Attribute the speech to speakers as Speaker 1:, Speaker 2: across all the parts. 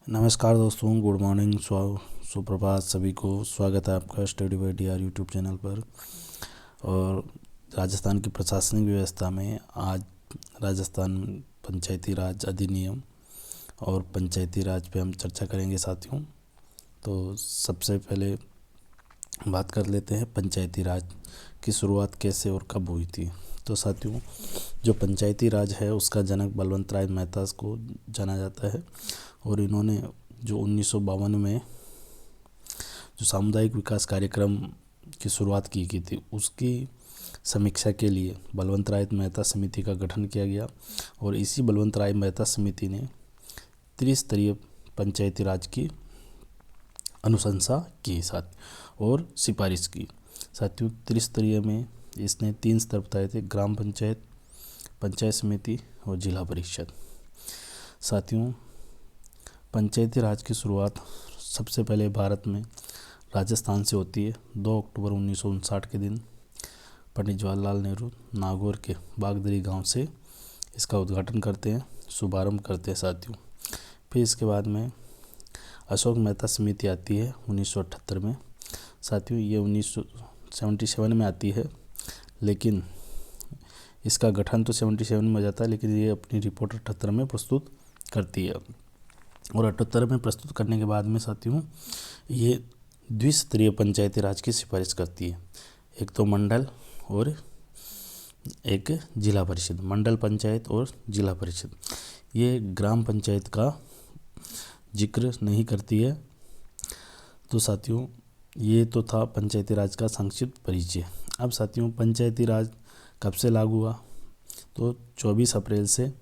Speaker 1: नमस्कार दोस्तों, good morning, सुप्रभात सभी को। स्वागत है आपका study bye D our YouTube channel पर। और राजस्थान की प्रशासनिक व्यवस्था में आज राजस्थान पंचायती राज अधिनियम और पंचायती राज पे हम चर्चा करेंगे साथियों। तो सबसे पहले बात कर लेते हैं पंचायती राज की शुरुआत कैसे और कब हुई थी। तो साथियों, जो पंचायती राज है उसका जनक बलवंत राय मेहता को जाना जाता है। और इन्होंने जो 1952 में जो सामुदायिक विकास कार्यक्रम की शुरुआत की गई थी उसकी समीक्षा के लिए बलवंत राय मेहता समिति का गठन किया गया। और इसी बलवंत राय मेहता समिति ने त्रिस्तरीय पंचायती राज की अनुशंसा की साथ और सिफारिश की। साथियों, त्रिस्तरीय में इसने 3 स्तर बताए थे: ग्राम पंचायत, पंचायत समिति और जिला परिषद। साथियों, पंचायती राज की शुरुआत सबसे पहले भारत में राजस्थान से होती है। 2 अक्टूबर 1959 के दिन पंडित जवाहरलाल नेहरू नागौर के बागदरी गांव से इसका उद्घाटन करते हैं, शुभारंभ करते हैं साथियों। फिर इसके बाद में अशोक मेहता समिति आती है 1978 में। साथियों, ये 1977 में आती है, लेकिन इसका गठन तो 77 में हो जाता है, लेकिन ये अपनी रिपोर्ट 78 में प्रस्तुत करती है। और 78 में प्रस्तुत करने के बाद में साथियों ये द्विस्तरीय पंचायती राज की सिफारिश करती है। एक तो मंडल और एक जिला परिषद, मंडल पंचायत और जिला परिषद। ये ग्राम पंचायत का जिक्र नहीं करती है। तो साथियों, ये तो था पंचायती राज का संक्षिप्त परिचय। अब साथियों, पंचायती राज कब से लागू हुआ? तो 24 अप्रैल से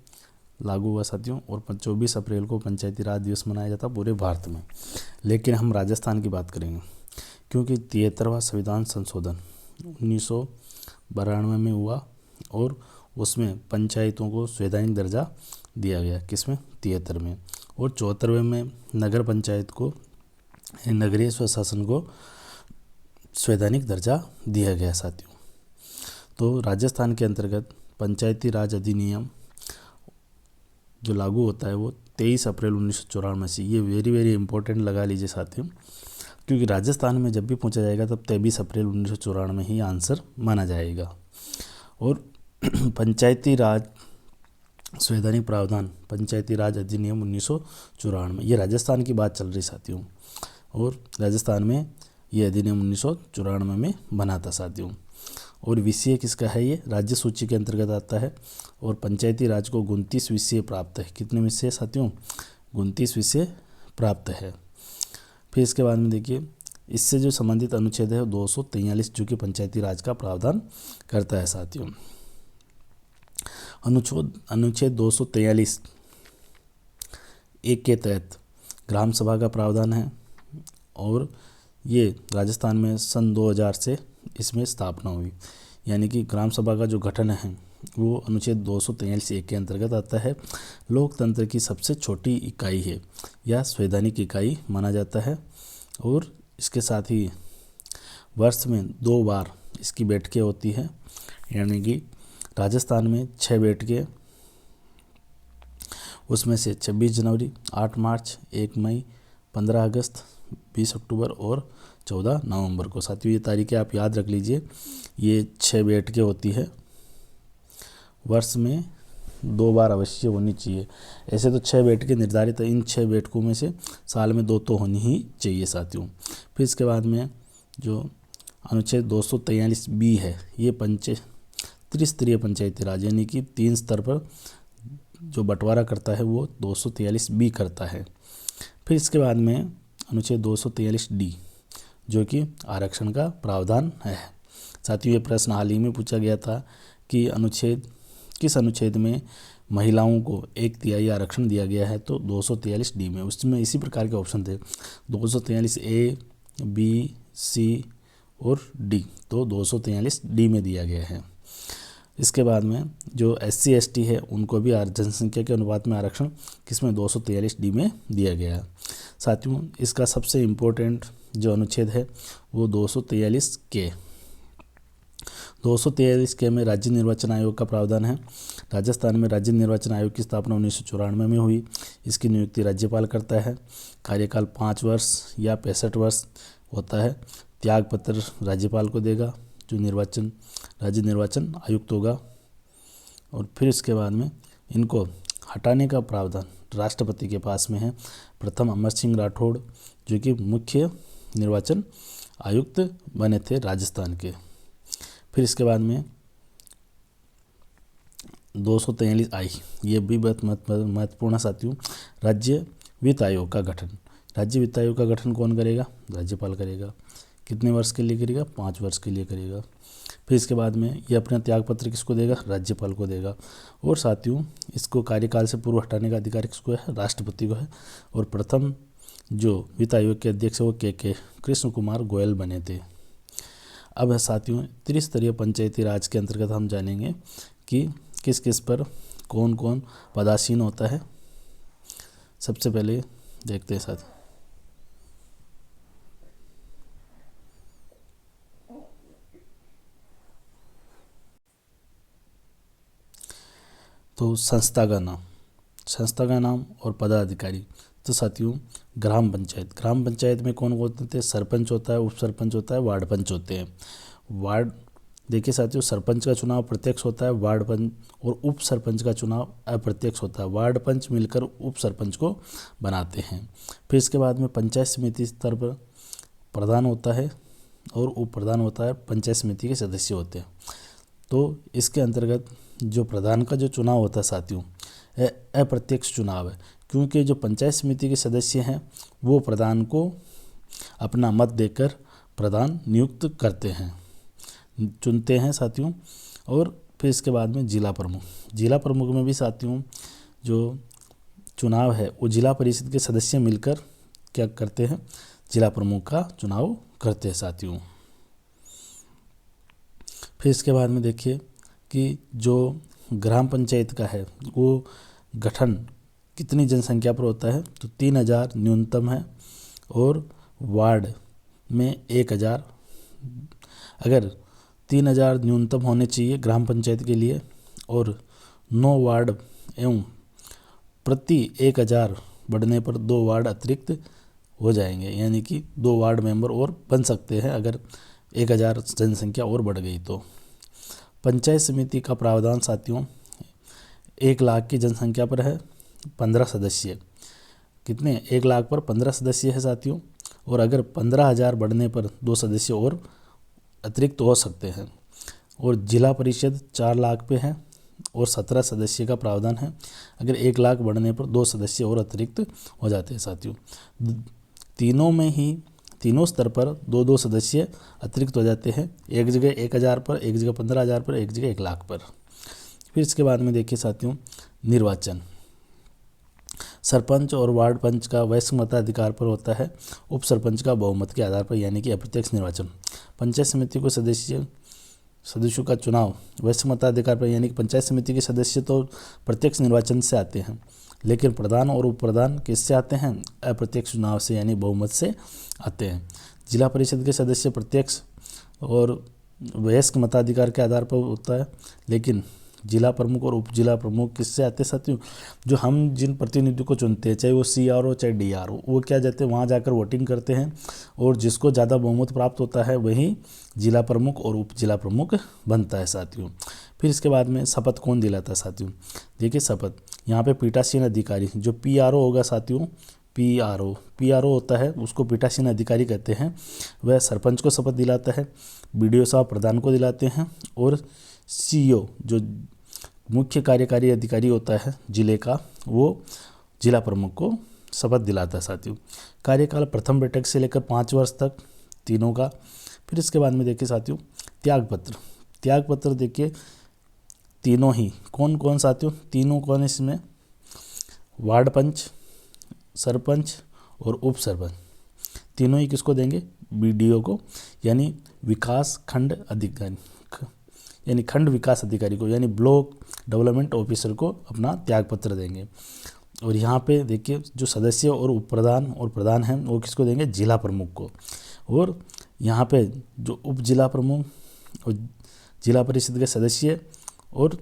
Speaker 1: लागू हुआ साथियों। और 24 अप्रैल को पंचायती राज दिवस मनाया जाता पूरे भारत में। लेकिन हम राजस्थान की बात करेंगे, क्योंकि 73वां संविधान संशोधन 1992 में हुआ और उसमें पंचायतों को संवैधानिक दर्जा दिया गया। किसमें? 73 में। और 74वें में नगर पंचायत को, नगरीय स्वशासन को संवैधानिक दर्जा दिया गया साथियों। तो राजस्थान के अंतर्गत पंचायती राज अधिनियम जो लागू होता है वो 23 अप्रैल 1994 से। ये वेरी इंपॉर्टेंट लगा लीजिए साथियों, क्योंकि राजस्थान में जब भी पूछा जाएगा तब 23 अप्रैल 1994 में ही आंसर माना जाएगा। और पंचायती राज संवैधानिक प्रावधान पंचायती राज अधिनियम 1994, ये राजस्थान की बात चल रही साथियों। और राजस्थान में ये अधिनियम 1994 में बना था साथियों। और विषय किसका है? ये राज्य सूची के अंतर्गत आता है। और पंचायती राज को 29 विषय प्राप्त है। कितने विषय साथियों? 29 विषय प्राप्त है। फिर इसके बाद में देखिए, इससे जो संबंधित अनुच्छेद है 243, जो कि पंचायती राज का प्रावधान करता है साथियों। अनुच्छेद 243 एक के तहत ग्राम सभा का प्रावधान है। और ये राजस्थान में सन 2000 से इसमें स्थापना हुई। यानी कि ग्राम सभा का जो गठन है वो अनुच्छेद 243 एक के अंतर्गत आता है। लोकतंत्र की सबसे छोटी इकाई है या संवैधानिक इकाई माना जाता है। और इसके साथ ही वर्ष में 2 बार इसकी बैठकें होती है। यानी कि राजस्थान में 6 बैठकें, उसमें से 26 जनवरी, 8 मार्च, 1 मई, 15 अगस्त, 20 अक्टूबर और 14 नवंबर को। साथियों, ये तारीखें आप याद रख लीजिए। ये 6 बैठकें होती है, वर्ष में 2 बार अवश्य होनी चाहिए। ऐसे तो 6 बैठकें निर्धारित है, इन 6 बैठकों में से साल में 2 तो होनी ही चाहिए साथियों। फिर इसके बाद में जो अनुच्छेद 243 बी है, ये त्रिस्तरीय पंचायती राज यानी कि 3 स्तर पर जो बंटवारा करता है वो 243 बी करता है। फिर इसके बाद में अनुच्छेद 243 डी, जो कि आरक्षण का प्रावधान है साथियों। ये प्रश्न हाल ही में पूछा गया था कि किस अनुच्छेद में महिलाओं को 1/3 आरक्षण दिया गया है? तो 243 डी में। उसमें इसी प्रकार के ऑप्शन थे 243 ए, बी, सी और डी। तो 243 डी में दिया गया है। इसके बाद में जो SC ST है उनको भी जनसंख्या के अनुपात में आरक्षण किसमें? 243 डी में दिया गया है साथियों। इसका सबसे इम्पोर्टेंट जो अनुच्छेद है वो 243 के 243 के में राज्य निर्वाचन आयोग का प्रावधान है। राजस्थान में राज्य निर्वाचन आयोग की स्थापना 1994 में हुई। इसकी नियुक्ति राज्यपाल करता है। कार्यकाल 5 वर्ष या 65 वर्ष होता है। त्याग पत्र राज्यपाल को देगा, जो राज्य निर्वाचन आयुक्त होगा। और फिर इसके बाद में इनको हटाने का प्रावधान राष्ट्रपति के पास में है। प्रथम अमर सिंह राठौड़, जो कि मुख्य निर्वाचन आयुक्त बने थे राजस्थान के। फिर इसके बाद में 243 आई, ये भी बहुत महत्वपूर्ण साथियों। राज्य वित्त आयोग का गठन। राज्य वित्त आयोग का गठन कौन करेगा? राज्यपाल करेगा। कितने वर्ष के लिए करेगा? 5 वर्ष के लिए करेगा। फिर इसके बाद में ये अपना त्यागपत्र किसको देगा? राज्यपाल को देगा। और साथियों, इसको कार्यकाल से पूर्व हटाने का अधिकार किसको है? राष्ट्रपति को है। और प्रथम जो वित्त आयोग के अध्यक्ष है वो के कृष्ण कुमार गोयल बने थे। अब है साथियों, त्रिस्तरीय पंचायती राज के अंतर्गत हम जानेंगे कि किस किस पर कौन कौन पदासीन होता है। सबसे पहले देखते हैं साथ। तो संस्था का नाम और पदाधिकारी। तो साथियों, ग्राम पंचायत में कौन होते थे? सरपंच होता है, उप सरपंच होता है, वार्ड पंच होते हैं। वार्ड देखिए साथियों, सरपंच का चुनाव प्रत्यक्ष होता है, वार्ड पंच और उप सरपंच का चुनाव अप्रत्यक्ष होता है। वार्ड पंच मिलकर उप सरपंच को बनाते हैं। फिर इसके बाद में पंचायत समिति स्तर पर प्रधान होता है और उप प्रधान होता है, पंचायत समिति के सदस्य होते हैं। तो इसके अंतर्गत जो प्रधान का जो चुनाव होता है साथियों, अप्रत्यक्ष चुनाव है, क्योंकि जो पंचायत समिति के सदस्य हैं वो प्रधान को अपना मत देकर प्रधान नियुक्त करते हैं, चुनते हैं साथियों। और फिर इसके बाद में जिला प्रमुख में भी साथियों जो चुनाव है वो जिला परिषद के सदस्य मिलकर क्या करते हैं? जिला प्रमुख का चुनाव करते हैं साथियों। फिर इसके बाद में देखिए कि जो ग्राम पंचायत का है वो गठन कितनी जनसंख्या पर होता है? तो 3000 न्यूनतम है और वार्ड में 1000। अगर 3000 न्यूनतम होने चाहिए ग्राम पंचायत के लिए और 9 वार्ड एवं प्रति 1000 बढ़ने पर 2 वार्ड अतिरिक्त हो जाएंगे, यानी कि 2 वार्ड मेंबर और बन सकते हैं अगर 1000 जनसंख्या और बढ़ गई तो। पंचायत समिति का प्रावधान साथियों 1 लाख की जनसंख्या पर है 15 सदस्य। कितने? 1 लाख पर 15 सदस्य है साथियों। और अगर 15,000 बढ़ने पर 2 सदस्य और अतिरिक्त हो सकते हैं। और जिला परिषद 4 लाख पे है और 17 सदस्य का प्रावधान है। अगर 1 लाख बढ़ने पर 2 सदस्य और अतिरिक्त हो जाते हैं साथियों। तीनों स्तर पर 2-2 सदस्य अतिरिक्त हो जाते हैं, एक जगह 1000 पर, एक जगह 15,000 पर, एक जगह 1 लाख पर। फिर इसके बाद में देखिए साथियों, निर्वाचन। सरपंच और वार्ड पंच का वयस्क मताधिकार पर होता है, उप सरपंच का बहुमत के आधार पर, यानी कि अप्रत्यक्ष निर्वाचन। पंचायत समिति को सदस्यों का चुनाव वयस्क मताधिकार पर, यानी कि पंचायत समिति के सदस्य तो प्रत्यक्ष निर्वाचन से आते हैं, लेकिन प्रधान और उप प्रधान किससे आते हैं? अप्रत्यक्ष चुनाव से, यानी बहुमत से आते हैं। जिला परिषद के सदस्य प्रत्यक्ष और वयस्क मताधिकार के आधार पर होता है, लेकिन जिला प्रमुख और उप जिला प्रमुख किससे आते हैं साथियों? जो हम जिन प्रतिनिधि को चुनते हैं, चाहे वो CR हो चाहे DR हो, वो क्या जाते हैं वहाँ जाकर वोटिंग करते हैं और जिसको ज़्यादा बहुमत प्राप्त होता है वही जिला प्रमुख और उप जिला प्रमुख बनता है साथियों। फिर इसके बाद में शपथ कौन दिलाता है साथियों? देखिए शपथ यहाँ पे पीठासीन अधिकारी जो PRO होगा साथियों, PRO होता है, उसको पीठासीन अधिकारी कहते हैं। वह सरपंच को शपथ दिलाता है, BDO साहब प्रधान को दिलाते हैं और CEO जो मुख्य कार्यकारी अधिकारी होता है जिले का, वो जिला प्रमुख को शपथ दिलाता है साथियों। कार्यकाल प्रथम बैठक से लेकर 5 वर्ष तक तीनों का। फिर इसके बाद में देखिए साथियों, त्यागपत्र देखिए तीनों ही कौन कौन साथियों? तीनों कौन इसमें? वार्ड पंच, सरपंच और उप सरपंच, तीनों ही किसको देंगे? BDO को, यानी विकास खंड अधिकारी, यानी खंड विकास अधिकारी को, यानी ब्लॉक डेवलपमेंट ऑफिसर को अपना त्यागपत्र देंगे। और यहाँ पे देखिए जो सदस्य और उप प्रधान और प्रधान हैं वो किसको देंगे? जिला प्रमुख को। और यहाँ पे जो उप जिला प्रमुख और जिला परिषद के सदस्य और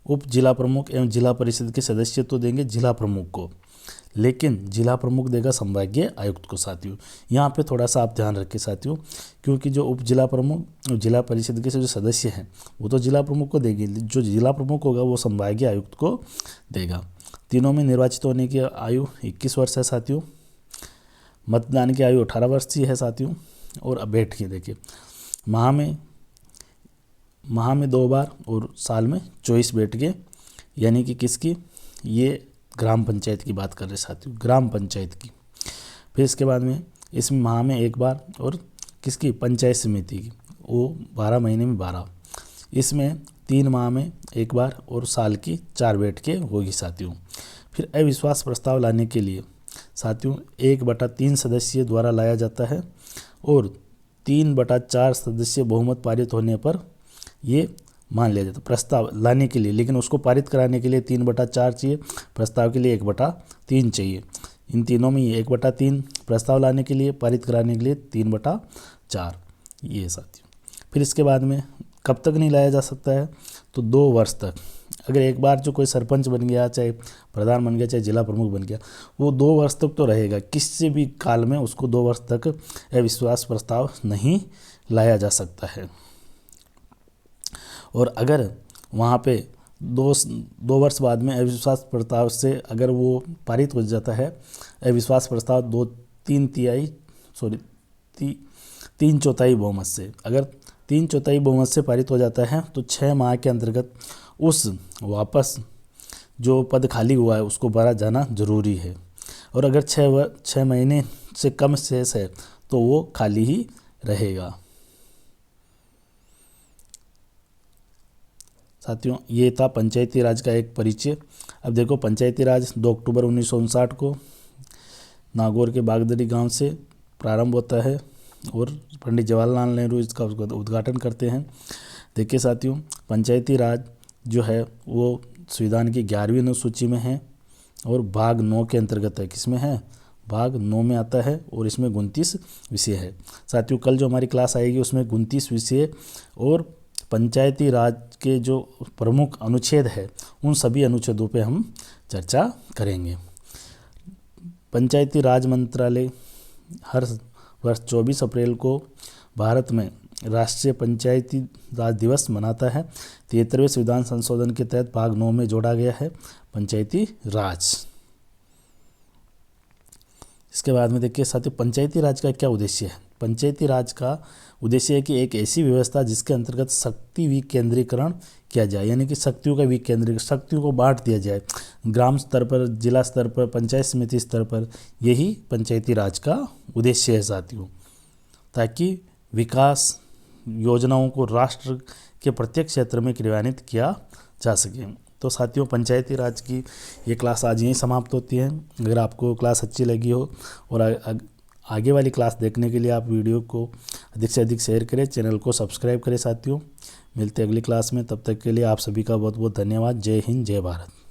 Speaker 1: उप जिला प्रमुख एवं जिला परिषद के सदस्य तो देंगे जिला प्रमुख को, लेकिन जिला प्रमुख देगा संभागीय आयुक्त को। साथियों यहाँ पे थोड़ा सा आप ध्यान रखें साथियों, क्योंकि जो उप जिला प्रमुख जिला परिषद के जो सदस्य हैं वो तो जिला प्रमुख को देगी, जो जिला प्रमुख होगा वो संभागीय आयुक्त को देगा। तीनों में निर्वाचित होने की आयु 21 वर्ष है साथियों। मतदान की आयु 18 वर्ष की है साथियों। और अब बैठिए देखिए, माह में 2 बार और साल में 24 बैठकें, यानी कि किसकी, ये ग्राम पंचायत की बात कर रहे साथियों, ग्राम पंचायत की। फिर इसके बाद में इसमें माह में 1 बार और किसकी, पंचायत समिति की, वो 12 महीने में 12। इसमें 3 माह में 1 बार और साल की 4 बैठकें होगी साथियों। फिर अविश्वास प्रस्ताव लाने के लिए साथियों 1/3 सदस्य द्वारा लाया जाता है और 3/4 सदस्य बहुमत पारित होने पर ये मान लिया जाता है प्रस्ताव लाने के लिए, लेकिन उसको पारित कराने के लिए 3/4 चाहिए, प्रस्ताव के लिए 1/3 चाहिए। इन तीनों में 1/3 प्रस्ताव लाने के लिए, पारित कराने के लिए 3/4 ये साथियों। फिर इसके बाद में कब तक नहीं लाया जा सकता है, तो 2 वर्ष तक। अगर एक बार जो कोई सरपंच बन गया, चाहे प्रधान बन गया, चाहे जिला प्रमुख बन गया, वो 2 वर्ष तक तो रहेगा, किसी भी काल में उसको 2 वर्ष तक अविश्वास प्रस्ताव नहीं लाया जा सकता है। और अगर वहाँ पे 2 वर्ष बाद में अविश्वास प्रस्ताव से अगर वो पारित हो जाता है, अविश्वास प्रस्ताव 3/4 बहुमत से, अगर 3/4 बहुमत से पारित हो जाता है तो 6 माह के अंतर्गत उस वापस जो पद खाली हुआ है उसको भरा जाना जरूरी है। और अगर 6 महीने से कम शेष है तो वो खाली ही रहेगा। साथियों ये था पंचायती राज का एक परिचय। अब देखो, पंचायती राज 2 अक्टूबर 1959 को नागौर के बागदरी गांव से प्रारंभ होता है और पंडित जवाहरलाल नेहरू इसका उद्घाटन करते हैं। देखिए साथियों, पंचायती राज जो है वो संविधान की 11वीं अनुसूची में है और भाग 9 के अंतर्गत है। किसमें है, भाग 9 में आता है और इसमें 29 विषय है। साथियों कल जो हमारी क्लास आएगी उसमें 29 विषय और पंचायती राज के जो प्रमुख अनुच्छेद है उन सभी अनुच्छेदों पे हम चर्चा करेंगे। पंचायती राज मंत्रालय हर वर्ष 24 अप्रैल को भारत में राष्ट्रीय पंचायती राज दिवस मनाता है। 73वें संविधान संशोधन के तहत भाग 9 में जोड़ा गया है पंचायती राज। इसके बाद में देखिए साथियों, पंचायती राज का क्या उद्देश्य है। पंचायती राज का उद्देश्य है कि एक ऐसी व्यवस्था जिसके अंतर्गत शक्ति विकेंद्रीकरण किया जाए, यानी कि शक्तियों का विकेंद्रीकरण, शक्तियों को बांट दिया जाए ग्राम स्तर पर, जिला स्तर पर, पंचायत समिति स्तर पर। यही पंचायती राज का उद्देश्य है साथियों, ताकि विकास योजनाओं को राष्ट्र के प्रत्येक क्षेत्र में क्रियान्वित किया जा सके। तो साथियों पंचायती राज की ये क्लास आज यहीं समाप्त होती है। अगर आपको क्लास अच्छी लगी हो और आगे वाली क्लास देखने के लिए आप वीडियो को अधिक से अधिक शेयर करें, चैनल को सब्सक्राइब करें साथियों। मिलते हैं अगली क्लास में, तब तक के लिए आप सभी का बहुत बहुत धन्यवाद। जय हिंद, जय भारत।